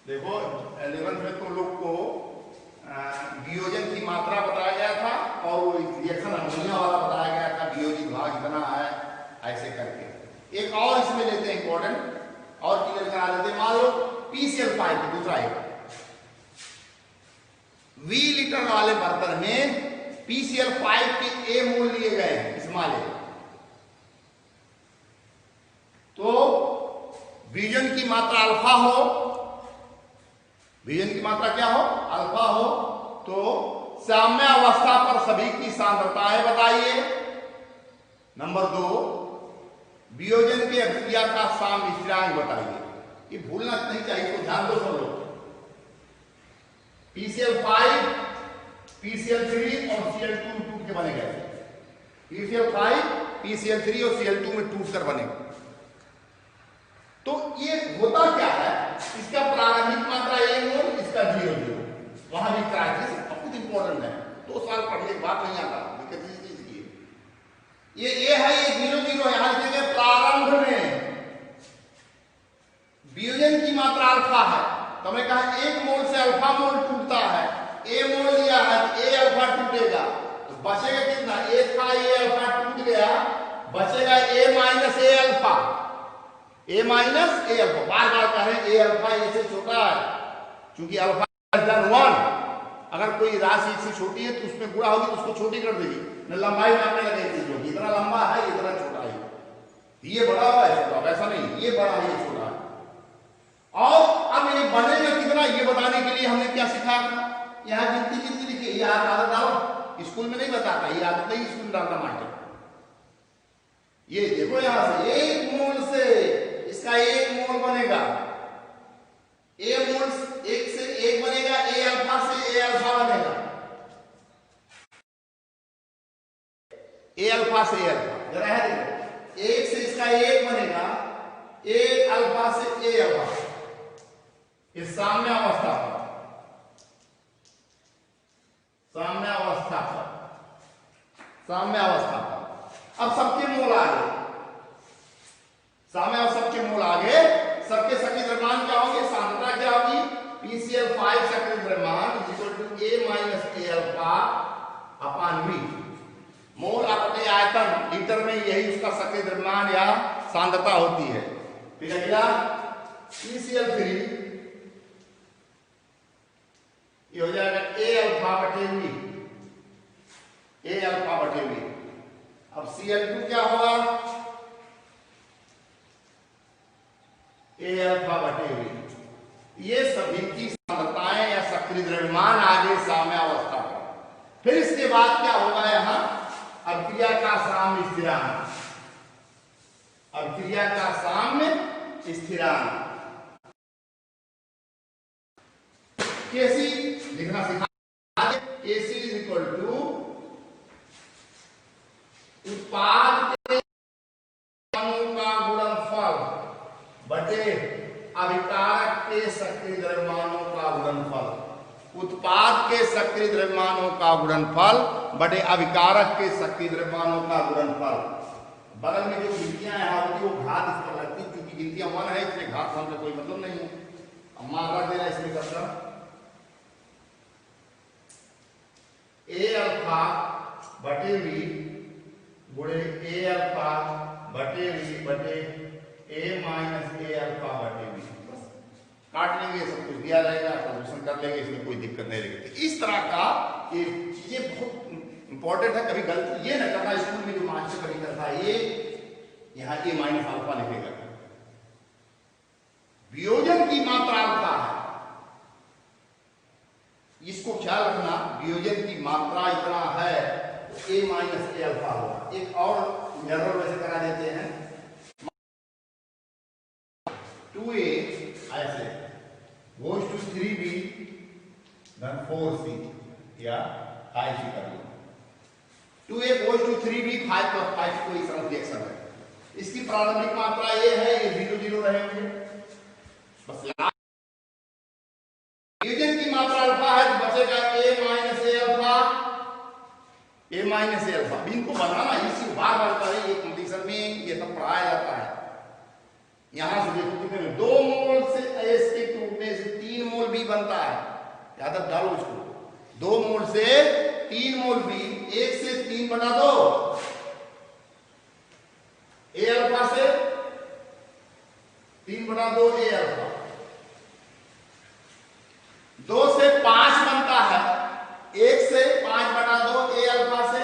देखो 11th में तुम लोग को वियोजन की मात्रा बताया गया था और वो रिएक्शन अमोनिया वाला बताया गया था, वियोजित भाग इतना है ऐसे करके। एक और इसमें लेते हैं इंपॉर्टेंट और क्लियर करा लेते हैं। मान लो PCl5 दूसरा एक 20 लीटर वाले बर्तन में PCl5 के A मोल लिए गए हैं इस माले, तो वियोजन की मात्रा अल्फा हो, वियोजन की मात्रा क्या हो, अल्फा हो, तो साम्य अवस्था पर सभी की सांद्रताएं बताइए। नंबर 2, वियोजन की अभिक्रिया का साम्य स्थिरांक बताइए। ये भूलना नहीं चाहिए, तो ध्यान दो सब लोग। PCl5, PCl3 और Cl2 टूट के बने गए। PCl5, PCl3 और Cl2 में टूट कर बने। तो ये होता क्या है, इसका प्रारंभिक मात्रा 1 मोल, इसका 0 वहां भी क्राइसिस बहुत इंपॉर्टेंट है, 2 साल पढ़ने के बाद नहीं आता दिक्कत इस चीज की। ये है, ये 0 यहां लिखेंगे प्रारंभ में वियोजन की मात्रा अल्फा है, तो मैं कहा 1 मोल से अल्फा मोल टूटता है, A मोल लिया है तो A अल्फा टूटेगा, तो बचेगा कितना, A था, A अल्फा टूट गया, बचेगा A minus A alpha, A minus A alpha. बार बार कह रहे हैं A अल्फा A से छोटा है, क्योंकि अल्फा > 1, अगर कोई राशि इससे छोटी है तो उसमें गुणा होगी तो उसको छोटी कर देगी, न लंबाई नापने लगेगी, जो इतना लंबा है इतना छोटा है, ये बड़ा हुआ है छोटा, वैसा नहीं, ये बड़ा है ये छोटा है। और अब ये बनेगा कितना, ये बताने के लिए हमने क्या सिखाया था, यहाँ गिनती लिखी, ये आदत डालो, स्कूल में नहीं बताता, ये आदत नहीं स्कूल में डालना मास्टर। ये देखो यहां से 1 मोल से इसका 1 मोल बनेगा, A मोल 1 से 1 बनेगा, A अल्फा से A अल्फा बनेगा, A अल्फा से A अल्फा, जरा है देखो, 1 से इसका 1 बनेगा, A अल्फा से A अल्फा, इस साम्य अवस्था पर, साम्य अवस्था पर, साम्य अवस्था पर। अब सबके मोल आ गए, साम्य और सबके मोल आ गए, सबके सक्रिय द्रव्यमान क्या होंगे, सांद्रता क्या होगी, PCl5 सक्रिय द्रव्यमान A minus A alpha upon V, मोल अपने आयतन लीटर में, यही उसका सक्रिय द्रव्यमान या सांद्रता होती है। फिर अगला PCl3, ये हो जाएगा A अल्फा बटे V, A अल्फा बटे V। अब Cl2 क्या होगा, A अल्फा बटे V। ये सभी की सांद्रताएं या सक्रिय द्रव्यमान आगे साम्य अवस्था पर। फिर इसके बाद क्या होगा, यहां अभिक्रिया का साम्य स्थिरांक, अभिक्रिया का साम्य स्थिरांक Kc लिखना सिखा, Kc इज इक्वल टू उत्पाद के अणु का गुणनफल बटे अभिकारक के सक्रिय द्रव्यमानों का गुणनफल, उत्पाद के सक्रिय द्रव्यमानों का गुणनफल बटे अभिकारक के सक्रिय द्रव्यमानों का गुणनफल। बगल में जो गिनतियां यहाँ होती वो घात इस पर लगती, क्योंकि गिनतियां 1 है इसलिए घात हमसे कोई मतलब नहीं है। अब मात्रा देना इसमें करता A अल्फा बटे V गुणे A अल्फा बटे V बटे A माइनस A अल्फा बटे V, बस काट लेंगे, सब कुछ दिया रहेगा, सॉल्यूशन कर लेंगे, इसमें कोई दिक्कत नहीं रहेगी। इस तरह का ये चीजें बहुत इंपॉर्टेंट है, कभी गलती ये ना करना, स्कूल में जो मास्टर कभी करता है ये यहाँ A माइनस अल्फा लिखेगा, वियोजन की मात्रा अल्फा है, इसको ख्याल रखना, वियोजन की मात्रा इतना है तो A माइनस A अल्फा होगा। एक और एरर वैसे करा देते हैं, 2A ऐसे goes to 3B then 4C या 5C कर लो, 2A goes to 3B 5 plus 5 कोई सरल रिएक्शन है, इसकी प्रारंभिक मात्रा ये है, ये 0 रहेंगे, बस वियोजन की मात्रा अल्फा है तो बचेगा A minus A alpha, A minus A alpha. इनको बनाना इसी बार बार करें, ये कंपटीशन में ये सब पढ़ाया जाता है। यहां से देखो कितने 2 मोल से S के टूटने से 3 याद डालो इसको, 2 मोल से 3 मोल बी, 1 से 3 बटा 2 ए अल्फा से 3 बटा 2 ए अल्फा, 2 से 5 बनता है, 1 से 5 बटा 2 ए अल्फा से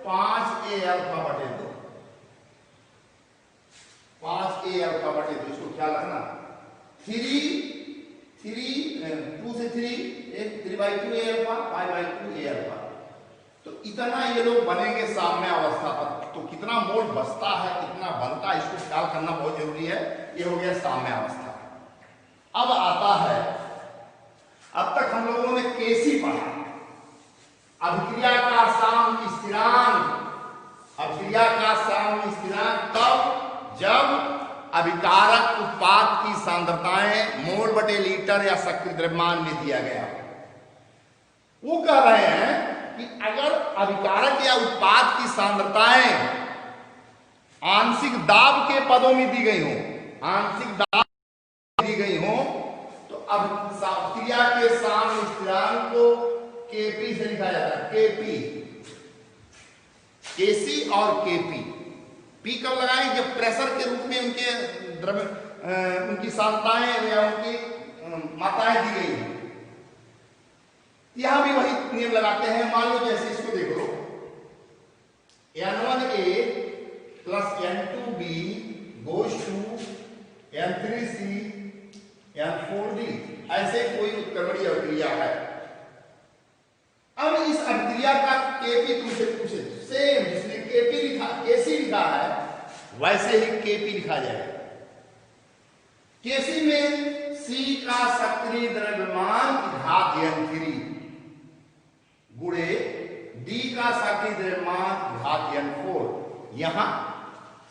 5 ए अल्फा बटे 2, 5 ए अल्फा बटे 2, इसको ख्याल रखना। 2 से 3 3/2 ए अल्फा, 5/2 ए अल्फा। तो इतना ये लोग बनेंगे साम्य अवस्था पर। तो कितना मोल बचता है, कितना बनता है, इसको ख्याल करना बहुत जरूरी है। ये हो गया साम्य अवस्था। अब आता है, अब तक हम लोगों ने केसी पढ़ा, अभिक्रिया का साम्य स्थिरांक। अभिक्रिया का साम्य स्थिरांक तब जब अभिकारक उत्पाद की सांद्रताएं मोल बटे लीटर या सक्रिय द्रव्यमान में दिया गया। वो कह रहे हैं कि अगर अभिकारक या उत्पाद की सांद्रताएं आंशिक दाब के पदों में दी गई हो, आंशिक दाब दी गई हो, तो अब क्रिया के साम्य स्थिरांक को केपी से लिखा जाता है। केपी, केसी और केपी। पी कब लगाएं? जब प्रेशर के रूप में उनके द्रव्य उनकी सांद्रताएं या उनकी मात्राएं दी गई हैं। यहां भी वही नियम लगाते हैं। मान लो जैसे इसको देख लो, N1A plus N2B goes to N3C N4D, ऐसे कोई उत्क्रमणीय अभिक्रिया है। अब इस अभिक्रिया का केपी तुमसे पूछे, सेम जिसने केपी लिखा, केसी लिखा है, वैसे ही केपी लिखा जाएगा। केसी में सी का सक्रिय द्रव्यमान घात N3 गुणे डी का सक्रिय द्रव्यमान घात N4। यहां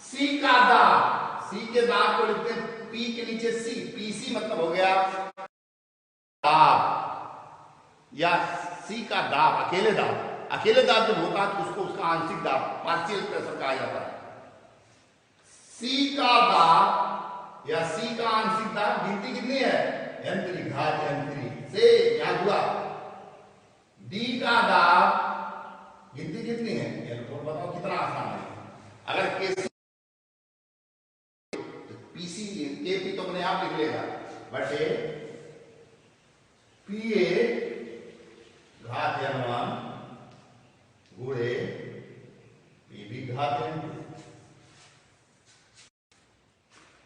सी का दाब, सी के दाब को लिखते हैं पी के नीचे सी, पीसी मतलब हो गया दाब, या सी का दाब, अकेले दाब। अकेले दाब जब होता है तो उसको उसका आंशिक दाब, पार्शियल प्रेशर कहा जाता है। सी का दाब या सी का आंशिक दाब गिनती कितनी है? N3 घात N3 से याद हुआ। डी का दाब गिनती कितनी है? N4। बताओ कितना आसान है। अगर केसी पीसी केपी तो अपने आप लिख लेगा, बटे पीए घात N1 गुणे पीबी घात N2,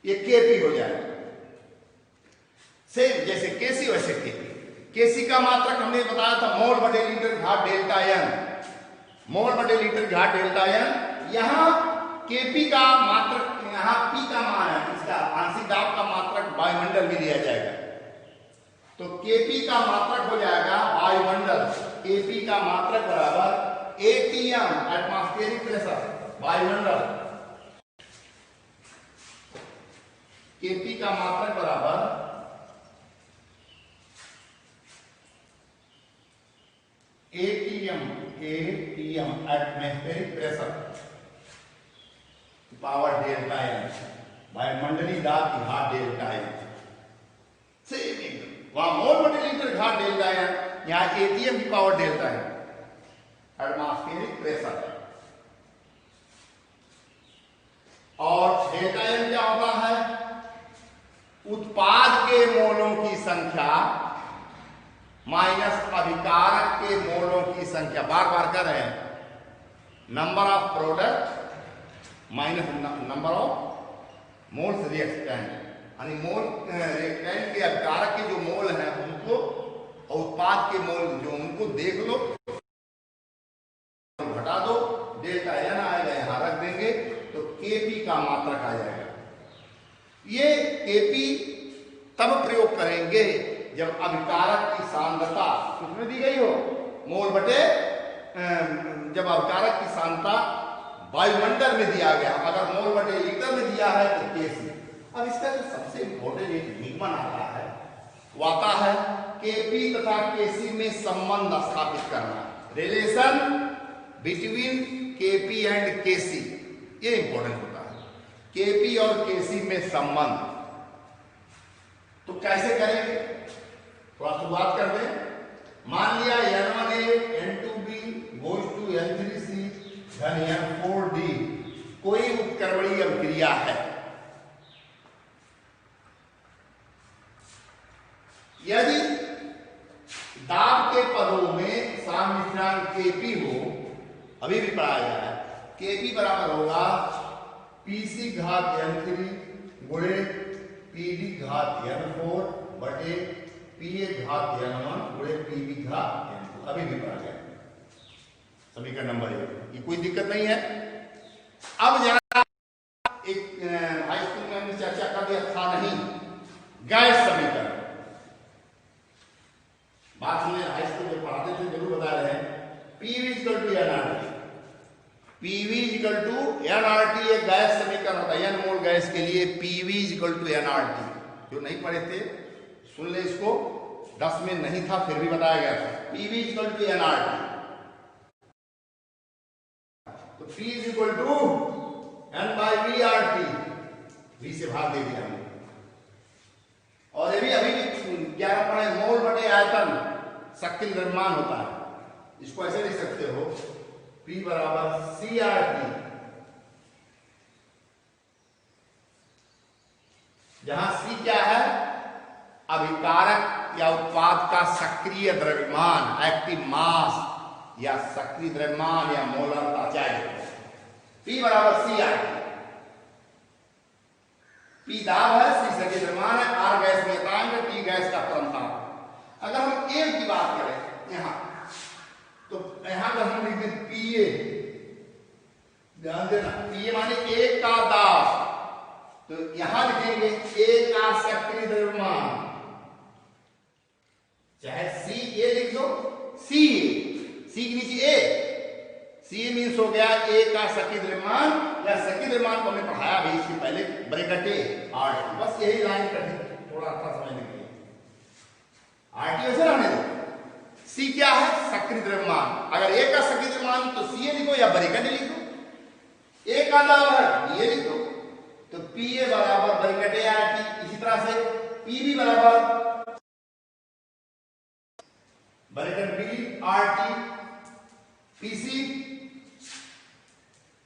ये केपी हो जाएगा। सेम जैसे केसी वैसे केपी। केसी का मात्रक हमने बताया था मोल बटे लीटर घात डेल्टा एन, मोल बटे लीटर घात डेल्टा एन। यहां केपी का मात्रक, यहां पी का मान है, इसका आंशिक दाब का मात्रक वायुमंडल में दिया जाएगा। तो केपी का मात्रक हो जाएगा वायुमंडल, केपी का मात्रक बराबर एटीएम एटमॉस्फेरिक प्रेशर, वायुमंडल। केपी का मात्रक बराबर ATM atmospheric pressure power delta N, वायुमंडलीय दाब की घात डेल्टा एन। सेम वहां मोल बटे लीटर घात डेल्टा एन, यहां एटीएम की power delta N, atmospheric pressure. और डेल्टा एन क्या होता है? उत्पाद के मोलों की संख्या माइनस अभिकारक के मोलों की संख्या। बार बार कर रहे हैं, number of product minus number of moles reactant, यानी मोल रिएक्टेंट के अभिकारक के जो मोल हैं उनको और उत्पाद के मोल जो उनको देख लो, घटा दो, डेल्टा एन आएगा, यहां रख देंगे तो केपी का मात्रक आ जाएगा। ये केपी तब प्रयोग करेंगे जब अभिकारक की सांद्रता किसमें दी गई हो? मोल बटे, जब अभिकारक की सांद्रता वायुमंडल में दिया गया। अगर मोल बटे लीटर में दिया है तो केसी। अब इसका जो सबसे इंपॉर्टेंट एक निगमन आता है, वो आता है केपी तथा केसी में संबंध स्थापित करना, रिलेशन बिटवीन केपी एंड केसी। ये इंपॉर्टेंट होता है, केपी और केसी में संबंध। तो कैसे करेंगे? थोड़ा शुरुआत कर दें। मान लिया n1a n2b goes to n3c धन n4d कोई उत्क्रमणीय अभिक्रिया है। यदि दाब के पदों में सामिश्रण Kp हो, अभी भी पढ़ाया गया है, Kp बराबर होगा Pc घात n3 गुणे Pd घात n4 बटे Pa घात n1 गुणे Pb घात n2। अभी भी पढ़ा गया समीकरण नंबर 1, ये कोई दिक्कत नहीं है। अब जरा एक हाई स्कूल में हमने चर्चा कर दिया था नहीं, गैस समीकरण बात हमने हाई स्कूल में पढ़ाते थे, जरूर बता रहे हैं। PV equal to nRT, PV equal to nRT एक गैस समीकरण होता है। n मोल गैस के लिए PV इक्वल टू nRT, जो नहीं पढ़े थे सुन ले इसको, 10 में नहीं था फिर भी बताया गया था। PV इक्वल टू nRT, तो P equal to n by V RT, V से भाग दे दिया हमने। और ये भी अभी भी 11 पढ़े, मोल बटे आयतन शक्ति निर्माण होता है। इसको ऐसे लिख सकते हो P बराबर CRT, जहां C क्या है, अभिकारक या उत्पाद का सक्रिय द्रव्यमान, एक्टिव मास या सक्रिय द्रव्यमान या मोलरता चाहिए। P बराबर CRT, P दाब है, C सक्रिय द्रव्यमान है, R गैस नियतांक है, T गैस का परमाणु। अगर हम A की बात करें यहां, तो यहां पर हम लिखते हैं PA, ध्यान देना, PA माने A का दाब, तो यहां लिखेंगे A का सक्रिय द्रव्यमान, चाहे CA लिख दो, C के नीचे A, C मीन्स हो गया A का सक्रिय द्रव्यमान, या सक्रिय द्रव्यमान को हमने पढ़ाया भी इसके पहले, ब्रैकेट RT, बस यही लाइन कटी थोड़ा अच्छा समझने के लिए, RT वैसे रहने दो। C क्या है, सक्रिय द्रव्यमान, अगर A का सक्रिय द्रव्यमान तो CA लिखो या ब्रैकेट लिख दो, A का दाब है BA लिख दो, तो PA बराबर ब्रैकेट RT। इसी तरह से PB बराबर bracket B RT, PC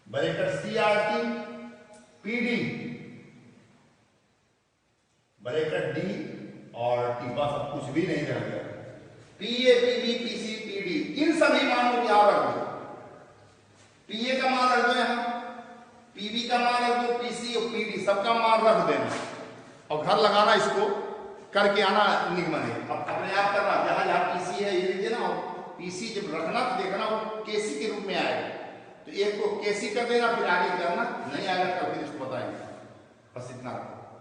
bracket CRT, PD bracket D और T, बस अब कुछ भी नहीं रह गया। PA PB PC PD इन सभी मानों को याद रख दो, PA का मान रख दो यहाँ, PB का मान रख दो, PC और PD सबका मान रख देना, और घर लगाना, इसको करके आना निगमन है। अब अपने आप करना, जहां जहां PC है ये लिख देना, और PC जब रखना तो देखना वो KC के रूप में आएगा, तो एक को KC कर देना, फिर आगे करना, नहीं आएगा तो फिर इसको बताएंगे। बस इतना रखो।